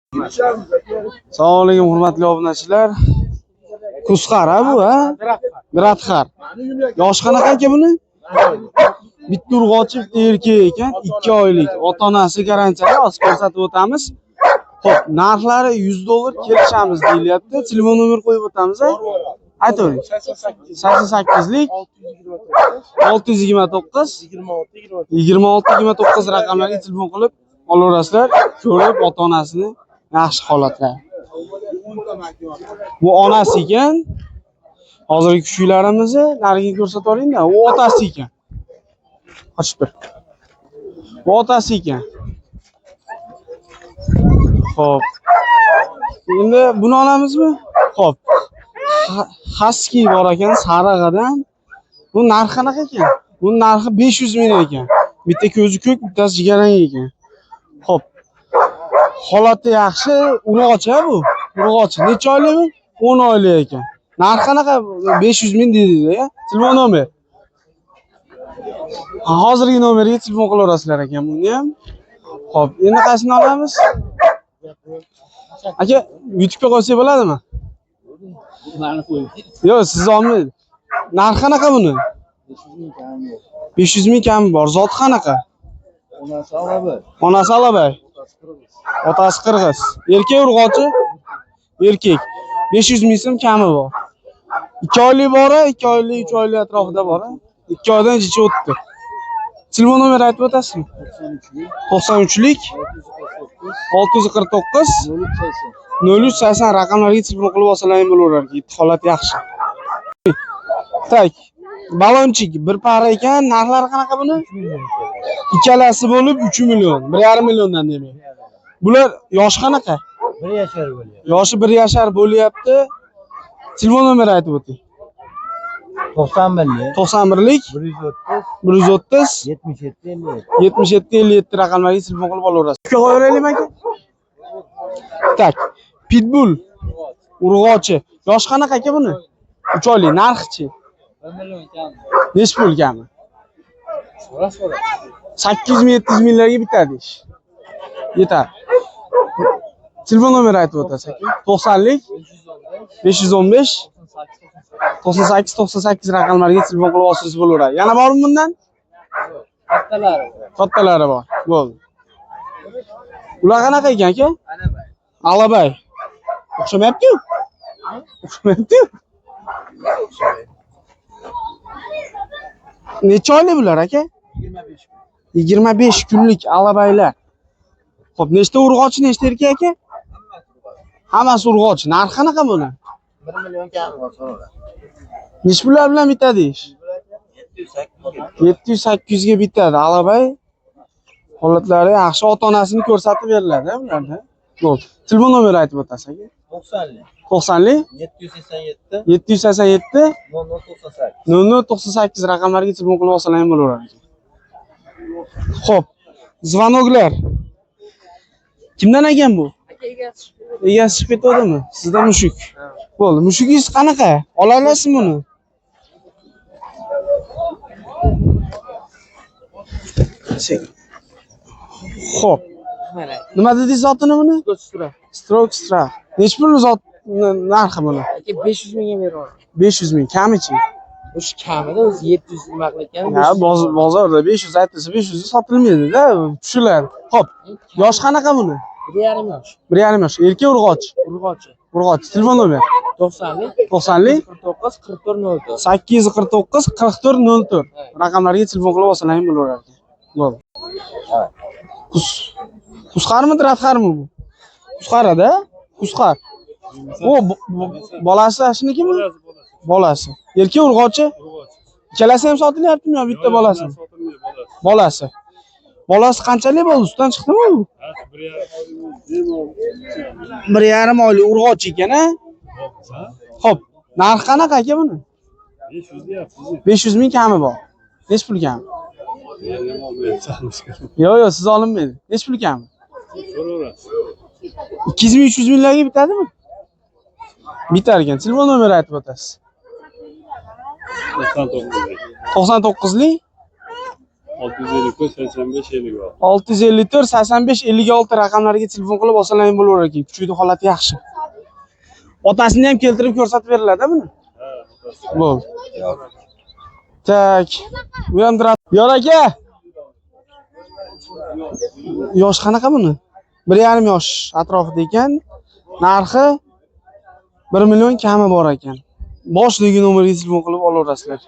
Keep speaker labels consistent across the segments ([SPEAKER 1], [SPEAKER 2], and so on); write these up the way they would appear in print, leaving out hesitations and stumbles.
[SPEAKER 1] Assalomu alaykum hurmatli obunachilar. Kuzqar bu, ha? Gradxar. Yoshi qanaqa aka buni? Bitta urg'ochi, bitta erkak ekan, 2 oylik. Ota-onasi garantiyali, hozir ko'rsatib o'tamiz. Xo'p, narxlari $100 kelishamiz deyilyapti. Telefon nomer qo'yib o'tamiz, ha? Aytavering. 88lik 629 26 raqamlarga telefon qilib olaverasizlar. Ko'rib ota-onasini yaxshi holatda. Bu onasi ekan. Hozirgi kuchuklarimizni nariga ko'rsatib oling-da. U otasi ekan. Qochib tur. Bu otasi ekan. Xo'p. Endi buni olamizmi? Xo'p. Husky bor ekan sarig'idan. Bu narxi qanaqa ekan? Bu narxi 500 ming ekan. Bitta ko'zi ko'k, bittasi jigarrang ekan. Xo'p. Holati yaxshi, urg'ochi bu. Urg'ochi. Necha oylik bu? 10 oylik ekan. Narxi qanaqa? 500 ming dedi-da. Telefon nomer. Hozirgi nomerga telefon qilaverasizlar ekan buni ham. Xo'p, endi qaysini olamiz? Aka, YouTube'ga qo'ysak bo'ladimi? Yo'q, siz olmaydi. Narxi qanaqa buni? 500 ming kami bor. Zot qanaqa?
[SPEAKER 2] Onasi Alabay.
[SPEAKER 1] Onasi Alabay. Otasi qirg'iz. Erkak urg'ochi? Erkak. 500 ming so'm kami bor. 2 oylik bor, 2 oylik, 3 oylik atrofida bor. 2 oydan jichi o'tdi. Telefon nomer aytib o'tasizmi? 93lik 649 0380 raqamlarga telefon qilib olsalaring bo'laverar. Holat yaxshi. Tak. Balonchik bir para ekan, narxlari qanaqa buni? Ikkalasi bo'lib 3 million, 1,5 milliondan demak. Bular yoshi qanaqa?
[SPEAKER 2] 1 yashar bo'lyapti.
[SPEAKER 1] Yoshi 1 yashar bo'lyapti. Telefon nomeri aytib o'ting. 91lik 130 77 57 raqamlarga telefon qilib olaverasiz. Qo'yaveraylikmi aka? Tak. Pitbull urg'ochi. Yoshi qanaqa aka buni? 3 oylik. Narxi-chi?
[SPEAKER 2] 1 million kam.
[SPEAKER 1] Necha pul kami?
[SPEAKER 2] So'ra.
[SPEAKER 1] 800 ming 700 minglarga bitadi ish. Yetar. Telefon nomeri aytib o'tasiz aka. 90lik 515 98 raqamlarga telefon qilib olsangiz bo'laveradi. Yana bormi bundan? Kattalari bor. Bo'ldi. Ular qanaqa ekan aka? Alabay. O'xshamayapti-ku? O'xshamayapti-ku? Necha oylik bular aka? 25 kunlik alabaylar. Xo'p, nechta urg'ochi, nechta erkak aka? Hammasi urg'ochi. Narxi qanaqa buni?
[SPEAKER 2] 1 million kam bor so'ra.
[SPEAKER 1] Nech pullar bilan bitadi ish? 700-800 ga bitadi. Alabay holatlari yaxshi, ota-onasini ko'rsatib beriladi bularda. Bo'ldi. Telefon nomeri aytib o'tasiz aka. 90lik 787 0098 raqamlarga telefon qilib olsalaring bo'laveradi. Xo'p. Zvanoglar. Kimdan ekan bu? Egasi chiqib ketadimi? Sizda mushuk. Bo'ldi. Mushugingiz qanaqa? Ola olasizmi buni? Xo'p. Nima dedingiz zotini buni? Stroke. Nech pul zot narxi buni?
[SPEAKER 2] 500 mingga beraman.
[SPEAKER 1] 500 ming. Kamichi?
[SPEAKER 2] O'sha kamida o'zi 700 nima qilayotgan?
[SPEAKER 1] Ha, bozorda 500 aytsa 500 sotilmaydi-da, tushiladi. Xo'p. Yosh qanaqa buni?
[SPEAKER 2] 1,5 yosh.
[SPEAKER 1] 1,5 yosh. Erkak urg'ochi. Urg'ochi. Telefon nomer? 90lik
[SPEAKER 2] 49 44 04.
[SPEAKER 1] 849 44 04 raqamlarga telefon qilib olsalaring bo'laveradi. Bo'ldi. Kuzqarmi, Gradxarmi bu? Kuzqarada? Kuzqar. O bolasi shunikimi? Bolasi. Erkak urg'ochi? Ikkalasi ham sotilyaptimi yo bitta bolasi? Bolasi. Bolasi qanchalik bo'ldi? Ustidan chiqdimi u? 1,5 oylik urg'ochi ekan, ha? Xo'p, narxi qanaqa aka buni? 500 ming kami bor. Nech pul kami? Yo'q, siz olinmaydi. Nech pul kami? 200 ming 300 minglarga bitadimi? Bitar ekan. Telefon nomeri aytib o'tasiz. 99lik 654 85 56 raqamlariga telefon qilib olsalaring bo'laver ekan. Kuchukning holati yaxshi. Otasini ham keltirib ko'rsatib beriladi buni. Bo'ldi. Tak. Bu ham turadi. Yor aka. Yosh qanaqa buni? 1,5 yosh atrofida ekan. Narxi 1 million kami bor ekan. Boshidagi nomerga telefon qilib olaverasizlar.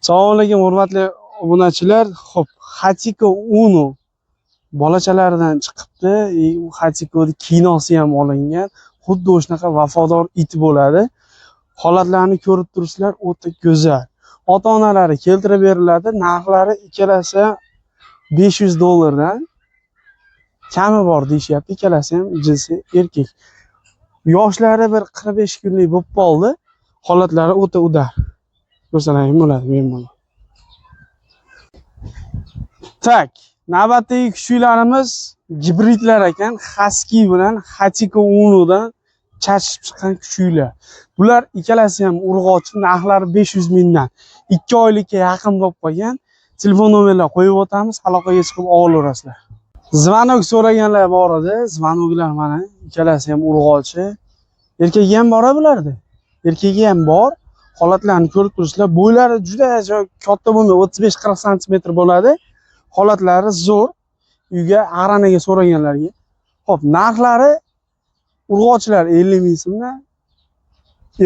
[SPEAKER 1] Assalomu alaykum hurmatli obunachilar. Xo'p, Hachiko Uno bolachalaridan chiqibdi. Hachikoning kinosi ham olingan. Xuddi o'shanaqa vafodor it bo'ladi. Holatlarni ko'rib turibsizlar, o'ta go'zal. Ota-onalari keltirib beriladi. Narxlari ikkalasi $500 kami bor deyishyapti. Ikkalasi ham jinsi erkak. Yoshlari bir 45 kunlik bo'lib qoldi. Holatlari o'ta udar. Ko'rsalaring bo'ladi, bemalol. Tak, navbatdagi kuchuklarimiz gibridlar ekan. Husky bilan Hachiko Uno'dan chachib chiqqan kuchuklar. Bular ikkalasi ham urg'ochi, narxlari 500 mingdan 2 oylikka yaqin bo'lib qolgan. Telefon nomerlar qo'yib o'tamiz, aloqaga chiqib olaverasizlar. Zvanok so'raganlar bor edi. Zvanoklar mana ikkalasi ham urg'ochi. Erkagi ham bor bularda. Erkagi ham bor. Holatlarni ko'rib turibsizlar. Bo'ylari juda katta bo'lmaydi, 35-40 sm bo'ladi. Holatlari zo'r. Uyga aranaga so'raganlarga. Xo'p, narxlari urg'ochilar 50 ming so'mdan,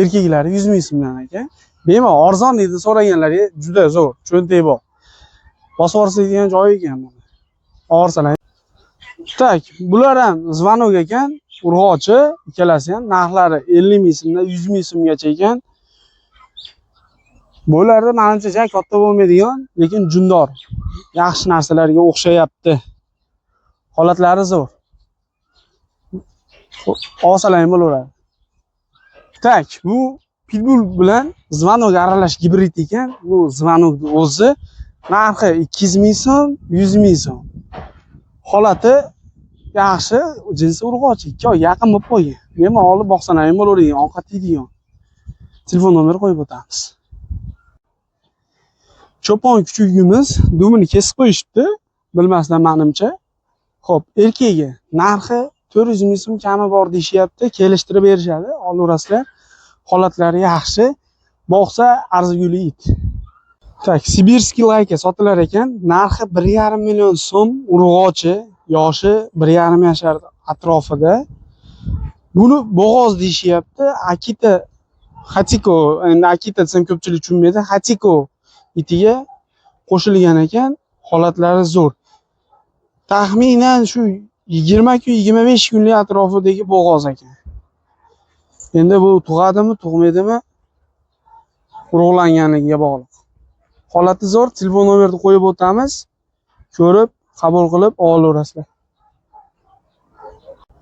[SPEAKER 1] erkaklari 100 ming so'mdan ekan. Bemalol arzon dedi so'raganlarga juda zo'r, cho'ntak bor. Bosib oladigan joyi ekan bu. Olsalar. Tak, bular ham Zvanok ekan, urg'ochi, ikkalasi ham narxlari 50 ming so'mdan 100 ming so'mgacha ekan. Bo'ylari menimcha katta bo'lmaydigan, lekin jundor. Yaxshi narsalarga o'xshayapti. Holatlari zo'r. Olsalaring bo'laveradi. Tak, bu pitbull bilan Zvanok aralash gibrid ekan. Bu Zvanokning o'zi narxi 200 ming so'm, 100 ming so'm. Holati yaxshi, jinsi urg'ochi, 2 oy yaqin bo'lib qolgan. Bemalol olib boqsalaring bo'laveradi, ovqat yeydigan. Telefon nomeri qo'yib o'tamiz. Cho'pon kuchugimiz dumini kesib qo'yishibdi, bilmasdan menimcha. Xo'p, erkagi narxi 400 ming so'm kami bor deyishyapti, kelishtirib berishadi, olaverasizlar. Holatlari yaxshi, boqsa arzigulik it. Tak, Sibirskiy layka sotilar ekan, narxi 1,5 million so'm, urg'ochi, yoshi 1,5 yashar atrofida. Buni bo'g'oz deyishyapti. Akita Hachiko, endi Akita desam ko'pchilik tushunmaydi. Hachiko itiga qo'shilgan ekan, holatlari zo'r. Taxminan shu 20 kun, 25 kunlik atrofidagi bo'g'oz ekan. Endi bu tug'adimi, tug'maydimi? Urug'langanligiga bog'liq. Holati zo'r, telefon nomerini qo'yib o'tamiz. Ko'rib, qabul qilib olaverasizlar.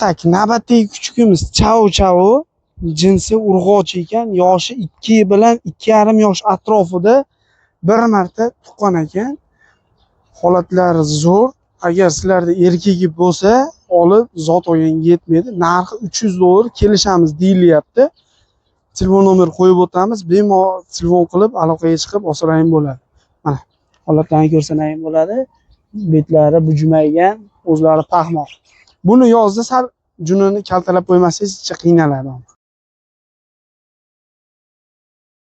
[SPEAKER 1] Tak, navbatdagi kuchugimiz Chao jinsi urg'ochi ekan, yoshi 2 bilan 2,5 yosh atrofida bir marta tuqqan ekan. Holatlari zo'r. Agar sizlarda erkagi bo'lsa, olib zot olganga yetmaydi. Narxi $300 kelishamiz deyilyapti. Telefon nomeri qo'yib o'tamiz. Bemalol telefon qilib aloqaga chiqib olsalaring bo'ladi. Mana holatlarni ko'rsalaring bo'ladi. Betlari bujmaygan, o'zlari paxmoq. Buni yozda sal junini kaltalab qo'ymasangiz qiynaladi.